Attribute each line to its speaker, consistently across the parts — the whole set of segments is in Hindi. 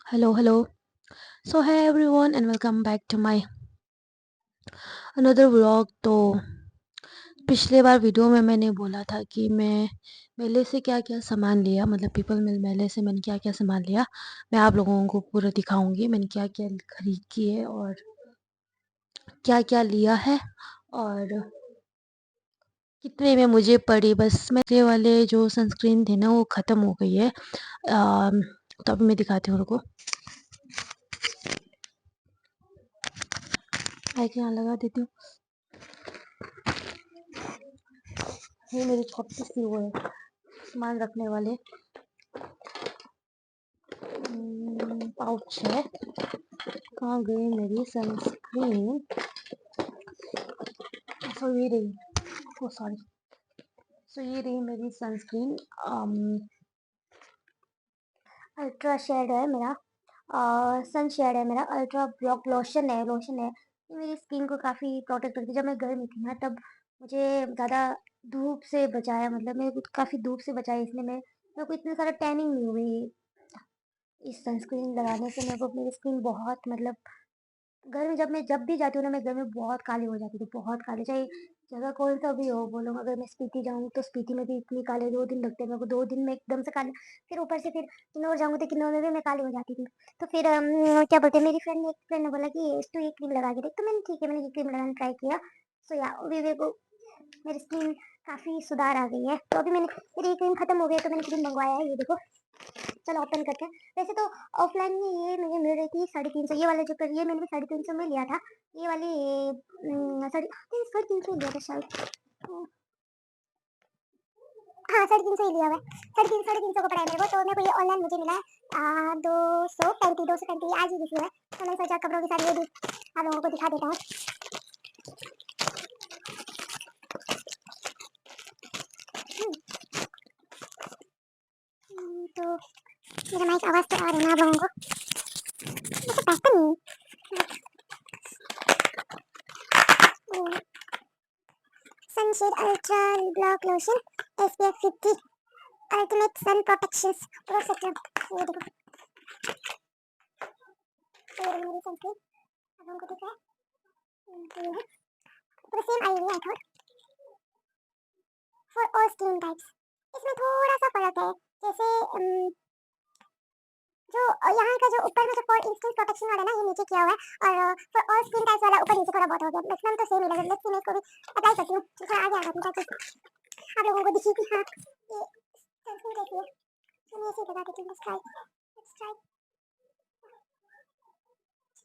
Speaker 1: Hello, hello. So, hey everyone, and welcome back to my another vlog. तो पिछले बार वीडियो में मैंने बोला था कि मैं मेले से क्या क्या सामान लिया, मतलब पीपल मिल मेले से मैंने क्या क्या सामान लिया। मैं आप लोगों को पूरा दिखाऊंगी मैंने क्या क्या खरीद की है और क्या क्या लिया है और कितने में मुझे पड़ी। बस मेरे वाले जो सनस्क्रीन थे ना वो ख़त्म हो गई है। तो अभी मैं दिखाती हूँ, रुको। लाइक यहाँ लगा देती हूँ। ये मेरी छोटी सी वो है सामान रखने वाले पाउच है। कहाँ गई मेरी सनस्क्रीन? सो ये रही। ओ सॉरी। सो ये रही मेरी सनस्क्रीन। अल्ट्रा शेड है मेरा। सन शेड है मेरा। अल्ट्रा ब्लॉक लोशन है। ये मेरी स्किन को काफ़ी प्रोटेक्ट करती है। जब मैं घर में थी ना तब मुझे ज़्यादा धूप से बचाया, मतलब मेरे को काफ़ी धूप से बचाया, इसलिए मेरे को इतने सारा टैनिंग नहीं हुई। इस सनस्क्रीन लगाने से मेरे को मेरी स्किन बहुत, मतलब घर में जब भी जाती हूँ ना मैं घर में बहुत काली हो जाती थी, बहुत काली। चाहे जगह कौन सा भी हो, बोलो अगर मैं स्पीति जाऊँ तो स्पीति में भी इतनी काले 2 दिन लगते हैं मेरे को, 2 दिन में एकदम से काले। फिर ऊपर से फिर किन्नौर जाऊँगी तो किन्नौर में भी मैं काली हो जाती थी। तो फिर क्या बोलते हैं, मेरी फ्रेंड ने बोला कि तू ये क्रीम लगा के देख, तो मैंने ठीक है, मैंने ये क्रीम लगाना ट्राई किया। सो या अभी मेरे को मेरी स्किन काफ़ी सुधार आ गई है। तो अभी मैंने फिर ये क्रीम खत्म हो गई तो मैंने क्रीम मंगवाया है, ये देखो। चलो ओपन करते हैं। वैसे तो ऑफलाइन में ये मुझे मिल रही थी 350। ये वाला जो कर ये मैंने भी 350 में लिया था। ये वाली साढ़े 350 लिया था शायद। हाँ 350 ही लिया हुआ है। 350 का पड़ा है मेरे को। तो मेरे को ये ऑनलाइन मुझे मिला है 235 आज ही दिखी है। तो मैंने सोचा कपड़ों के साथ ये भी आप लोगों को दिखा देता हूँ। तो मेरा माइक आवाज़ तो आ रही है आप लोगों को? वैसे बेहतर नहीं। Sunshade Ultra Block lotion SPF 50 ultimate sun protections protector. ये देखो, ये मेरी सनस्क्रीन आप लोगों को दिख रहा है? ये है पूरा सेम आई हुई है थोड़ा फॉर ऑल स्किन टाइप्स। इसमें थोड़ा सा फर्क है, जैसे जो यहाँ का जो ऊपर में जो फॉर इंस्टेंट प्रोटेक्शन वाला ना ये नीचे किया हुआ है, और फॉर ऑल स्किन टाइप्स वाला ऊपर नीचे थोड़ा बहुत हो गया। मैक्सिमम तो सेम ही लगा। लेट्स सी मैं इसको भी अप्लाई करती हूँ, थोड़ा आगे आ जाती हूँ ताकि आप लोगों को दिखे कि हाँ ये सनस्क्रीन कैसी है। तो मैं ऐसे लगा देती हूँ। Let's try.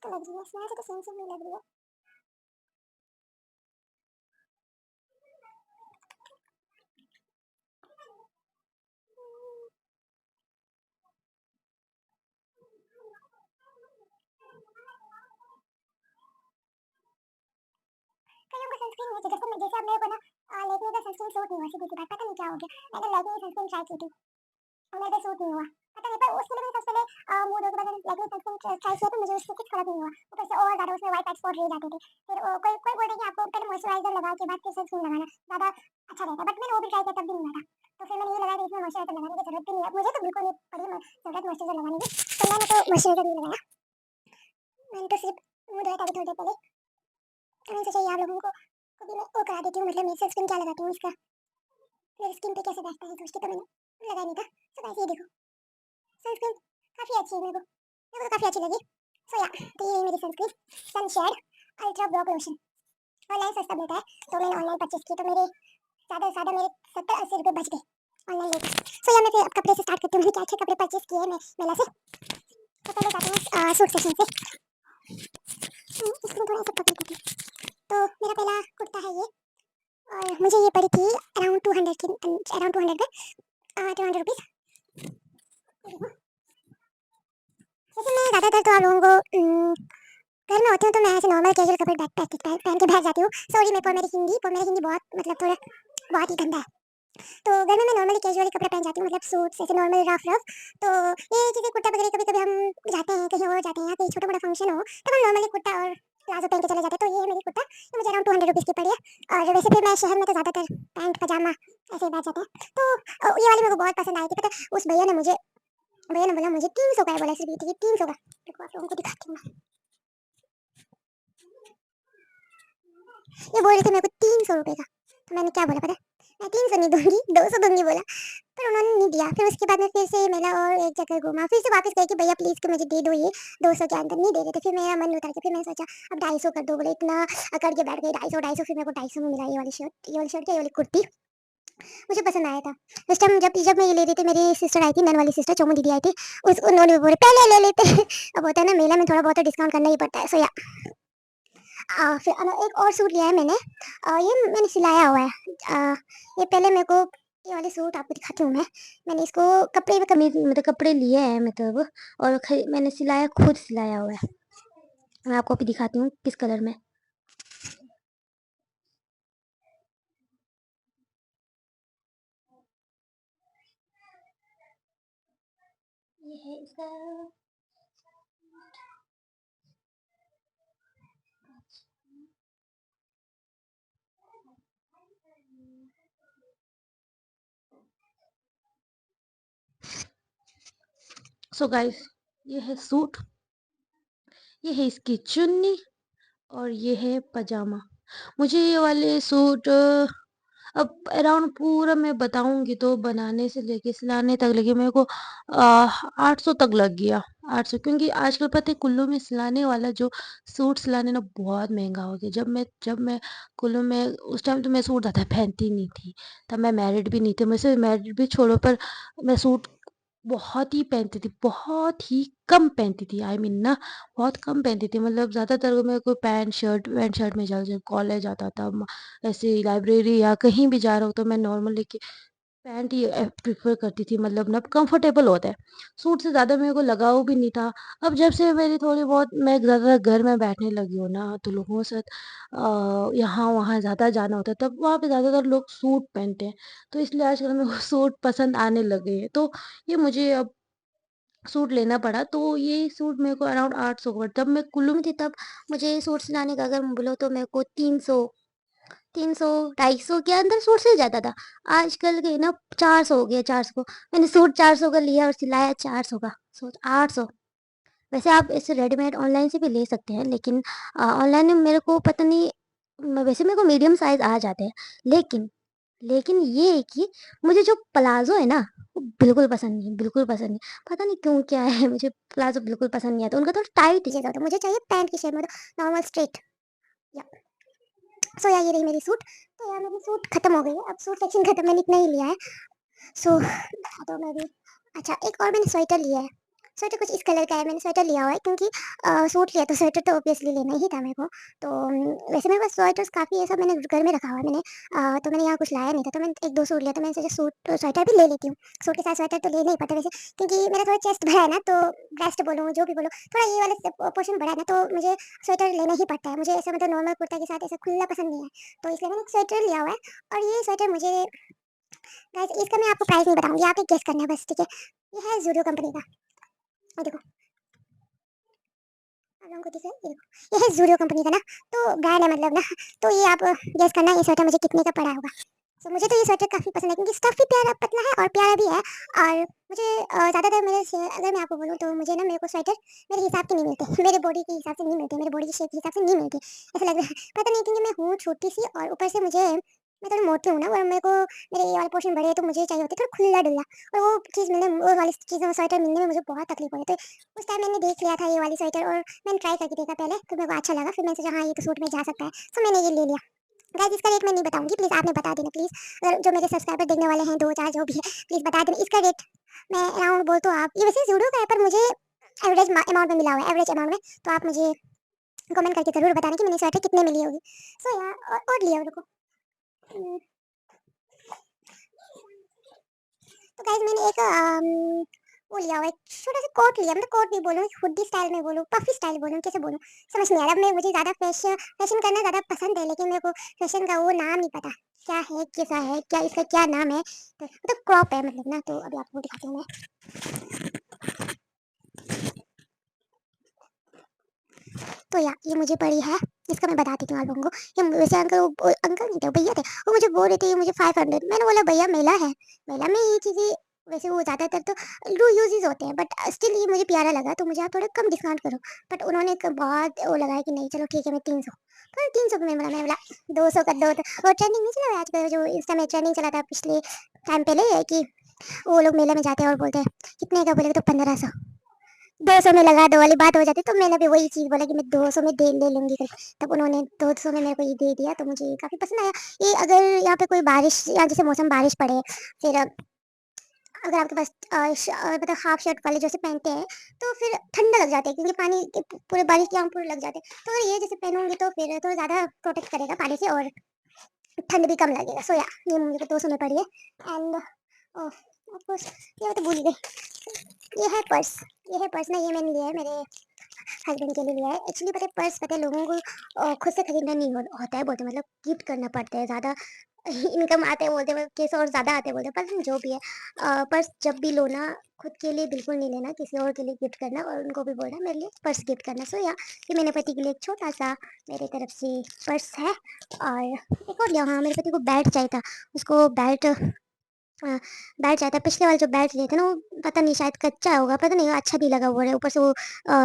Speaker 1: तो लग रही है, स्मेल से तो सेम सेम नहीं लग रही है। कईयों को सनस्क्रीन नहीं चाहिए, जैसे अब मेरे को ना लैक्मे का सनस्क्रीन सूट नहीं हुआ। सीधी सी बात, पता नहीं क्या हो गया। मैंने लैक्मे की सनस्क्रीन ट्राई की थी और मेरे पे सूट नहीं हुआ, पता नहीं। पर उसके लिए मैंने सबसे पहले मूड होकर मैंने लैक्मे सनस्क्रीन ट्राई किया तो मुझे उससे कुछ फर्क नहीं हुआ। ऊपर से और ज़्यादा उसमें व्हाइट व्हाइट स्पॉट रह जाते थे। फिर कोई कोई बोलते हैं कि आपको पहले मॉइस्चराइजर लगा के बाद फिर सनस्क्रीन लगाना ज़्यादा अच्छा रहता है, बट मैंने वो भी ट्राई किया तब भी नहीं लगा। तो फिर मैंने ये लगाया कि इसमें मॉइस्चराइजर लगाने की जरूरत भी नहीं है। मुझे तो बिल्कुल नहीं पड़ी जरूरत मॉइस्चराइजर लगाने की, तो मैंने तो मॉइस्चराइजर नहीं लगाया। मैंने तो सिर्फ मुंह धोया था अभी थोड़ी देर पहले। तो मैंने सोचा ये आप लोगों को कभी मैं वो करा देती हूँ, मतलब मेरी सनस्क्रीन क्या लगाती हूँ इसका मेरी स्किन पे कैसे बैठता है, सोच के तो मैंने लगाया नहीं था। सो गाइस ये देखो, सनस्क्रीन काफ़ी अच्छी है, मेरे को तो काफ़ी अच्छी लगी। सो या तो ये मेरी sunscreen sunshade Ultra Block lotion. Online सस्ता मिलता है तो मैंने ऑनलाइन परचेज की, तो मेरे ज़्यादा से ज़्यादा मेरे 70-80 रुपये बच गए ऑनलाइन लेकर। सो या मैं फिर अब कपड़े से स्टार्ट करती हूँ। क्या अच्छे कपड़े परचेज किए मैं मेला से। तो पहले जाते हैं सूट सेक्शन से। इसमें थोड़ा सा पकड़ करती हूँ। तो मेरा पहला कुर्ता है ये, और मुझे ये पड़ी थी अराउंड 200 की, अराउंड 200 में 200 रुपीज़। जैसे मैं ज़्यादातर तो आप लोगों को घर में होती हूँ तो मैं ऐसे नॉर्मल कैजुअल कपड़े बैग पहन के बैठ जाती हूँ। सॉरी मैं पर मेरी हिंदी बहुत, मतलब थोड़ा बहुत ही गंदा है। तो घर में मैं नॉर्मली कैजुअली कपड़े पहन जाती हूँ, मतलब सूट ऐसे नॉर्मल रफ रफ। तो ये चीज़ें कुर्ता वगैरह कभी कभी हम जाते हैं कहीं और जाते हैं या कहीं छोटा मोटा फंक्शन हो तब हम नॉर्मली कुर्ता और प्लाजो पहन के चले जाते हैं। तो ये है मेरी कुर्ता, ये मुझे अराउंड 200 रुपीज़ की पड़ी है। और वैसे फिर मैं शहर में तो ज़्यादातर पैंट पजामा ऐसे ही बैठ जाते हैं। तो ये वाली मेरे को बहुत पसंद आई थी। पता है, उस भैया ने मुझे भैया ने बोला मुझे 300 का है, बोला सिर्फ ये 300 का। देखो आप लोगों को दिखाती हूँ मैं। ये बोल रहे थे मेरे को 300 रुपए का, तो मैंने क्या बोला पता है, मैं 300 नहीं दूंगी, 200 दूंगी बोला। पर उन्होंने नहीं दिया। फिर उसके बाद में फिर से मेला और एक जगह घूमा, फिर से वापस गई कि भैया प्लीज कि मुझे दे दो ये 200 के अंदर, नहीं दे रहे थे। फिर मेरा मन उतर गया, फिर मैंने सोचा अब 250 कर दो, बोले इतना अकड़ के बैठ गई 250 फिर मेरे को 250 में मिला ये वाली शर्ट, ये वाली शर्ट क्या, ये वाली कुर्ती मुझे पसंद आया था। उस टाइम जब जब मैं ये ले रही थी, मेरी सिस्टर आई थी, नन वाली सिस्टर चोमू दीदी आई थी, उस उन्होंने भी बोले पहले ले लेते अब होता है ना मेला में थोड़ा बहुत डिस्काउंट करना ही पड़ता है। सो या फिर एक और सूट लिया है मैंने, ये मैंने सिलाया हुआ है। ये पहले मेरे को ये वाले सूट आपको दिखाती हूँ मैं। मैंने इसको कपड़े में मतलब कपड़े लिए हैं मतलब, और मैंने सिलाया, खुद सिलाया हुआ है। मैं आपको अभी दिखाती हूँ किस कलर में। ये है इसका। सो गाइस, ये है सूट, ये है इसकी चुन्नी, और ये है पजामा। मुझे ये वाले सूट अब अराउंड पूरा मैं बताऊंगी तो बनाने से लेके सिलाने तक लगे मेरे को 800 तक लग गया। 800, क्योंकि आजकल पता है कुल्लू में सिलाने वाला जो सूट सिलाने ना बहुत महंगा हो गया। जब मैं कुल्लू में, उस टाइम तो मैं सूट ज़्यादा पहनती नहीं थी, तब मैं मैरिड भी नहीं थी। मुझसे मैरिड भी छोड़ो, पर मैं सूट बहुत ही पहनती थी, बहुत ही कम पहनती थी। आई मीन ना, बहुत कम पहनती थी। मतलब ज़्यादातर मैं कोई पैंट शर्ट में जब कॉलेज आता था, ऐसे लाइब्रेरी या कहीं भी जा रहा हूँ तो मैं नॉर्मल लेके पैंट ही प्रेफर करती थी। मतलब ना कंफर्टेबल होता है, सूट से ज़्यादा मेरे को लगाव भी नहीं था। अब जब से मेरी थोड़ी बहुत, मैं ज़्यादा घर में बैठने लगी हूँ ना, तो लोगों के साथ यहाँ वहाँ ज़्यादा जाना होता है, तब वहाँ पे ज़्यादातर लोग सूट पहनते हैं। तो इसलिए आजकल मेरे को सूट पसंद आने लगे हैं। तो ये मुझे अब सूट लेना पड़ा। तो ये सूट मेरे को अराउंड 800 का पड़ा। जब मैं कुल्लू में थी तब मुझे सूट सिलाने का अगर बोलो तो मेरे को 300 250 के अंदर सूट सिल जाता था। आजकल के ना 400 हो गया, 400 को मैंने सूट 400 का लिया और सिलाया 400 का, सोच 800। वैसे आप इसे रेडीमेड ऑनलाइन से भी ले सकते हैं, लेकिन ऑनलाइन में मेरे को पता नहीं, वैसे मेरे को मीडियम साइज आ जाते हैं, लेकिन लेकिन ये है कि मुझे जो प्लाज़ो है ना, वो बिल्कुल पसंद नहीं है, बिल्कुल पसंद नहीं। पता नहीं क्यों क्या है, मुझे प्लाज़ो बिल्कुल पसंद नहीं आता। उनका थोड़ा टाइट जैसा होता है, मुझे चाहिए पैंट की शेप में, मतलब नॉर्मल स्ट्रेट। या सो या ये रही मेरी सूट। तो यार मेरी सूट खत्म हो गई है, अब सूट सेक्शन खत्म, मैंने इतना ही लिया है। सो तो मैं भी, अच्छा एक और मैंने स्वेटर लिया है। स्वेटर कुछ इस कलर का है, मैंने स्वेटर लिया हुआ है क्योंकि सूट लिया तो स्वेटर तो ऑब्वियसली लेना ही था मेरे को। तो वैसे मेरे पास स्वेटर्स काफ़ी है, सब मैंने घर में रखा हुआ है मैंने। तो मैंने यहाँ कुछ लाया नहीं था, तो मैंने एक दो सूट लिया, तो मैंने सोचा सूट स्वेटर भी ले लेती हूँ। सूट के साथ स्वेटर तो लेना ही पड़ता है वैसे, क्योंकि मेरा थोड़ा चेस्ट बड़ा है ना, तो ब्रेस्ट बोलो जो भी बोलो, थोड़ा ये वाला पोर्शन बड़ा है ना, तो मुझे स्वेटर लेना ही पड़ता है। मुझे ऐसा मतलब नॉर्मल कुर्ता के साथ ऐसा खुला पसंद नहीं है, तो इसलिए मैंने एक स्वेटर लिया हुआ है। और ये स्वेटर मुझे, गाइस इसका मैं आपको प्राइस नहीं बताऊंगी, आप एक गेस करना है बस, ठीक है। ये है ज़ूडियो कंपनी का, और देखो आप लोगों को दिख रहा है, ये देखो ये है ज़ूडियो कंपनी का ना, तो ब्रांड है मतलब ना। तो ये आप गेस करना ये स्वेटर मुझे कितने का पड़ा होगा। सो मुझे तो ये स्वेटर काफ़ी पसंद है, क्योंकि स्टफ भी प्यारा पतला है और प्यारा भी है। और मुझे ज़्यादातर अगर मैं आपको बोलूँ तो मुझे ना, मेरे को स्वेटर मेरे हिसाब के नहीं मिलते, मेरे बॉडी के हिसाब से नहीं मिलते, मेरे बॉडी की शेप के हिसाब से नहीं मिलती। ऐसा लग रहा है पता नहीं, क्योंकि मैं हूँ छोटी सी, और ऊपर से मुझे, मैं थोड़ी मोटी हूँ ना, और मेरे को मेरे ये वाला पोर्शन बड़े है, तो मुझे चाहिए होती है थोड़ा खुला डुला। और वो चीज़ मिलने, वो वाली चीज़ स्वेटर मिलने में मुझे बहुत तकलीफ हुई। तो उस टाइम मैंने देख लिया था ये वाली स्वेटर, और मैंने ट्राई करके देखा पहले, तो मेरे को अच्छा लगा। फिर मैंने सोचा हाँ ये तो सूट में जा सकता है, तो मैंने ये ले लिया। गाइस इसका रेट मैं नहीं बताऊंगी, प्लीज़ आपने बता देना प्लीज़। अगर जो मेरे सब्सक्राइबर देखने वाले हैं, 2 4 जो भी है, प्लीज़ बता देना इसका रेट। मैं अराउंड बोल तो, आप ये वैसे ज़ूडियो का है, पर मुझे एवरेज अमाउंट में मिला हुआ है, एवरेज अमाउंट में। तो आप मुझे कमेंट करके ज़रूर बताना कि मैंने स्वेटर कितने में ली होगी। सो यार और लिया रुको। हम्म, तो गाइस मैंने एक वो लिया हुआ है, छोटा सा कोट लिया, मतलब कोट नहीं बोलूँ, हुडी स्टाइल में बोलूँ, पफी स्टाइल बोलूँ, कैसे बोलूँ समझ नहीं आ रहा। मैं, मुझे ज़्यादा फैशन फैशन करना ज़्यादा पसंद है, लेकिन मेरे को फैशन का वो नाम नहीं पता क्या है, कैसा है, क्या इसका क्या नाम है। तो मतलब क्रॉप है मतलब ना, तो अभी आपको दिखाती हूँ मैं। तो यार ये मुझे पड़ी है, इसका मैं बता देती हूँ आप लोगों को। ये वैसे अंकल, वो अंकल नहीं थे, वो भैया थे, वो मुझे बोल रहे थे ये मुझे 500। मैंने बोला भैया मेला है, मेला में ये चीज़ें वैसे वो ज़्यादातर तो रू यूज़ेज़ होते हैं, बट स्टिल ये मुझे प्यारा लगा, तो मुझे आप थोड़ा कम डिस्काउंट करो। बट उन्होंने एक बहुत वो लगाया कि नहीं चलो ठीक है मैं 300, तो 300 में मैंने बोला 200 कर दो। तो वो ट्रेंडिंग नहीं चला हुआ है आजकल, जो इंस्टा में ट्रेंडिंग चला था पिछले टाइम पहले, कि वो लोग मेले में जाते हैं और बोलते हैं कितने का, बोले तो 1500, 200 में लगा दो वाली बात हो जाती। तो मैंने भी वही चीज़ बोला कि मैं 200 में दे ले लूँगी करके। तब उन्होंने 200 में मेरे को ये दे दिया, तो मुझे ये काफ़ी पसंद आया। ये अगर यहाँ पे कोई बारिश या जैसे मौसम बारिश पड़े, फिर अगर आपके पास मतलब हाफ शर्ट वाले जैसे पहनते हैं, तो फिर ठंडा लग जाता है, क्योंकि पानी के पूरे बारिश के आम पूरे लग जाते हैं। तो अगर ये जैसे पहनूंगी तो फिर थोड़ा ज़्यादा प्रोटेक्ट करेगा पानी से, और ठंड भी कम लगेगा। सो या ये मुझे 200 में पड़ी है। एंड ऑफकोर्स ये मैं तो भूल ही गई। ये है पर्स। ये है पर्स ना, ये मैंने लिया है मेरे हस्बैंड के लिए लिया है। एक्चुअली पता है पर्स, पता है लोगों को खुद से खरीदना नहीं होता है, बोलते हैं मतलब गिफ्ट करना पड़ता है, ज़्यादा इनकम आते हैं बोलते हैं, कैसे और ज़्यादा आते हैं बोलते हैं, पर जो भी है पर्स जब भी लो ना, खुद के लिए बिल्कुल नहीं लेना, किसी और के लिए गिफ्ट करना, और उनको भी बोलना मेरे लिए पर्स गिफ्ट करना। सो या ये मेरे पति के लिए एक छोटा सा मेरे तरफ से पर्स है। और एक और लिया, हाँ मेरे पति को बेल्ट चाहिए था, उसको बेल्ट बैठ जाता है। पिछले वाले जो बैठ लिए थे ना, वो पता नहीं शायद कच्चा होगा, पता नहीं अच्छा नहीं लगा, बोल रहे ऊपर से वो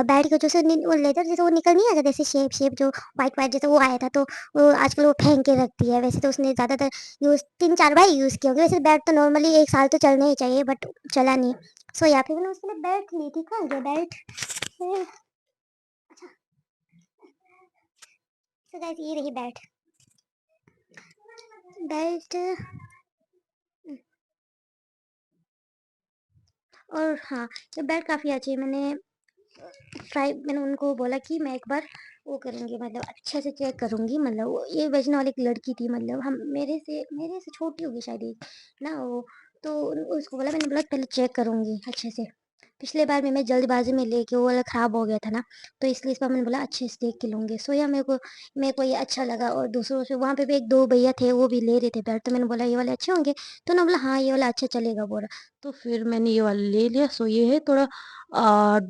Speaker 1: बैट के जो से वो लेदर जैसे वो निकल नहीं आता, जैसे शेप शेप जो वाइट वाइट जैसे वो आया था, तो वो आजकल वो फेंक के रखती है। वैसे तो उसने ज़्यादातर यूज़ 3-4 बार यूज़ किया होगा। वैसे बैट तो नॉर्मली 1 साल तो चलना ही चाहिए, बट चला नहीं। सो या फिर मैंने उसके लिए बेल्ट ली थी। कहाँ गया बेल्ट? अच्छा, सो गाइस ये रही बेल्ट। बेल्ट और हाँ, ये बेल्ट काफ़ी अच्छी है। मैंने उनको बोला कि मैं एक बार वो करूँगी, मतलब अच्छे से चेक करूँगी, मतलब ये वेजने वाली एक लड़की थी, मतलब हम मेरे से छोटी होगी शायद ये ना वो। तो उसको बोला, मैंने बोला पहले चेक करूँगी अच्छे से। पिछले बार में मैं जल्दबाजी में लेके वो वाला ख़राब हो गया था ना, तो इसलिए इस बार मैंने बोला अच्छे से देख के लूँगी। सो या मेरे को ये अच्छा लगा, और दूसरों से वहाँ पे भी 1-2 भैया थे, वो भी ले रहे थे बैट, तो मैंने बोला ये वाले अच्छे होंगे, तो उन्होंने बोला हाँ ये वाला अच्छा चलेगा बोला। तो फिर मैंने ये वाला ले लिया। सो ये है थोड़ा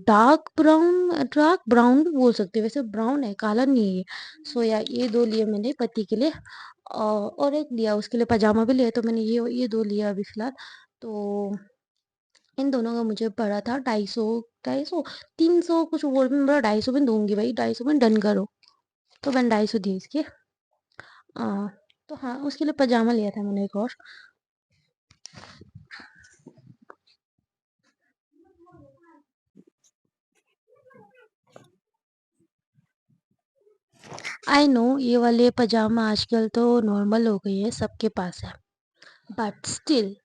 Speaker 1: डार्क ब्राउन भी बोल सकते हैं, वैसे ब्राउन है, काला नहीं है ये। सो या ये 2 लिए मैंने पति के लिए, और एक लिया उसके लिए पजामा भी लिया, तो मैंने ये 2 लिया अभी फ़िलहाल। तो इन दोनों का मुझे पड़ा था 250, 250, 300 कुछ, और भी बोला 250 में दूँगी भाई, 250 में डन करो। तो मैंने 250 दिए इसके। अ, तो हाँ, उसके लिए पजामा लिया था मैंने एक और। आई नो ये वाले पजामा आजकल तो नॉर्मल हो गई है, सबके पास है। बट स्टिल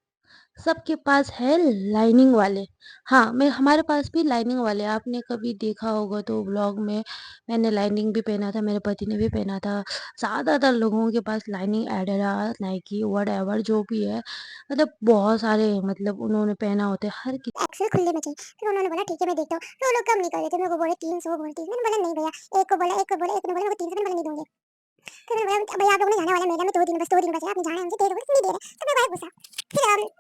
Speaker 1: सबके पास है लाइनिंग वाले। हाँ, मैं हमारे पास भी लाइनिंग वाले, आपने कभी देखा होगा तो व्लॉग में मैंने लाइनिंग भी पहना था, मेरे पति ने भी पहना था। ज़्यादातर लोगों के पास लाइनिंग एडिडास, नाइकी, व्हाटएवर जो भी है, मतलब बहुत सारे, मतलब उन्होंने पहना होता है हर किसी। एक्सेल खुले में चाहिए। फिर उन्होंने बोला ठीक है मैं देखता हूँ। फिर वो लोग कम नहीं कर रहे थे, मेरे को बोले 300, बोले 300। मैंने बोला नहीं भैया, एक ने बोला मेरे को 300, मैंने बोला नहीं दूँगी। फिर मैंने बोला भैया आप लोगों ने जाने वाला है मेले में 2 दिन, बस 2 दिन बचे हैं, आपने जाना है, मुझे दे दोगे? नहीं दे रहे। तो मैं बड़ा गुस्सा। फिर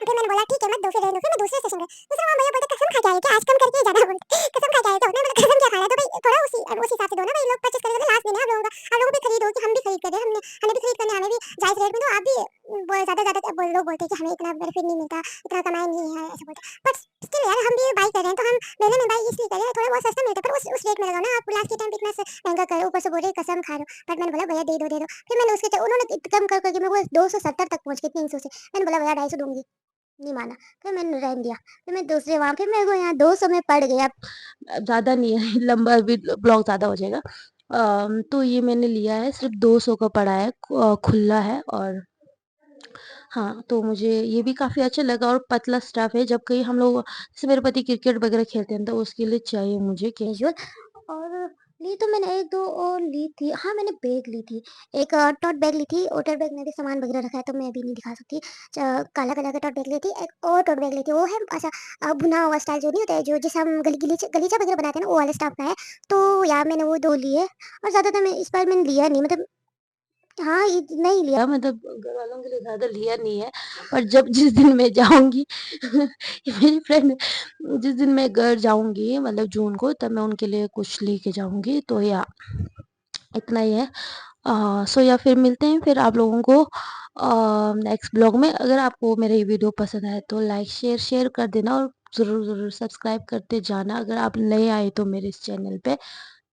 Speaker 1: फिर मैंने बोला ठीक है मत दो, फिर रहने दो। फिर मैं दूसरे स्टेशन गई। दूसरा वहाँ भैया बोलते कसम खा के आए क्या? आज कम करके ही जाना बोलते। कसम खा के आए तो मैंने बोला कसम क्या खाना है? तो भाई थोड़ा उसी हिसाब से दो ना भाई, लोग परचेज़ करेंगे, लास्ट दिन है आप लोगों का। आप लोग भी खरीदो कि हम भी खरीद कर दें। हमें भी खरीद करना है, हमें भी जायज़ रेट में दो। आप भी ज़्यादा लोग बोलते हैं कि हमें इतना बेनिफिट नहीं मिलता, इतना कमाई नहीं है, ऐसा बोलते हैं। बट स्टिल यार हम भी बाय कर रहे हैं, तो हम मेले में बाय इसलिए कर रहे हैं, थोड़ा बहुत सस्ता मिलता है, पर उस रेट में लगाओ ना। आप लास्ट के टाइम पे इतना महँगा कर रहे हो, ऊपर से बोल रहे हो कसम खा रहे हो। बट मैंने बोला भैया दे दो, दे दो। फिर मैंने उन्होंने कम कर के मेरे को 270 तक पहुँच गए, 300 से। मैंने बोला भैया 250 दूँगी, नहीं माना। फिर मैंने रहने दिया। फिर मैं दूसरे वहाँ, फिर मेरे को यहाँ 200 में पड़ गया। ज़्यादा नहीं है, लंबा भी ब्लॉग ज़्यादा हो जाएगा। तो ये मैंने लिया है, सिर्फ़ 200 का पड़ा है, खुला है। और हाँ, तो मुझे ये भी काफ़ी अच्छा लगा, और पतला स्टफ़ है, जब कहीं हम लोग, जैसे मेरे पति क्रिकेट वगैरह खेलते हैं, तो उसके लिए चाहिए मुझे कैजुअल। और ली तो मैंने 1-2 और ली थी। हाँ, मैंने बैग ली थी। एक टोट बैग ली थी, और टोट बैग में भी सामान वगैरह रखा है, तो मैं अभी नहीं दिखा सकती। काला कलर का टोट बैग ली थी। एक और टोट बैग ली थी, वो है ऐसा भुना हुआ स्टाइल जो नहीं होता है, जो जैसे हम गलीचा वगैरह बनाते हैं ना, वो वाले स्टाइल का है। तो यार मैंने वो 2 लिए, और ज़्यादातर मैं इस बार मैंने लिया नहीं, मतलब हाँ, नहीं लिया, मतलब घरवालों के लिए ज़्यादा लिया नहीं है। पर जब जिस दिन मैं जाऊँगी ये मेरी फ्रेंड, जिस दिन मैं घर जाऊँगी मतलब जून को, तब मैं उनके लिए कुछ लेके जाऊँगी। तो या इतना ही है। सो या फिर मिलते हैं फिर आप लोगों को
Speaker 2: नेक्स्ट ब्लॉग में। अगर आपको मेरा ये वीडियो पसंद आए तो लाइक शेयर कर देना और ज़रूर सब्सक्राइब करते जाना अगर आप नए आए तो मेरे इस चैनल पे।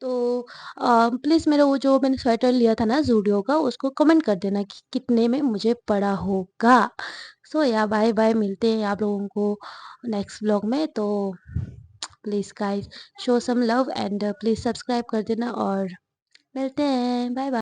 Speaker 2: तो प्लीज़ मेरा वो जो मैंने स्वेटर लिया था ना ज़ूडियो का, उसको कमेंट कर देना कि कितने में मुझे पड़ा होगा। सो या बाय बाय, मिलते हैं आप लोगों को नेक्स्ट व्लॉग में। तो please guys show some love and please subscribe कर देना और मिलते हैं। Bye bye.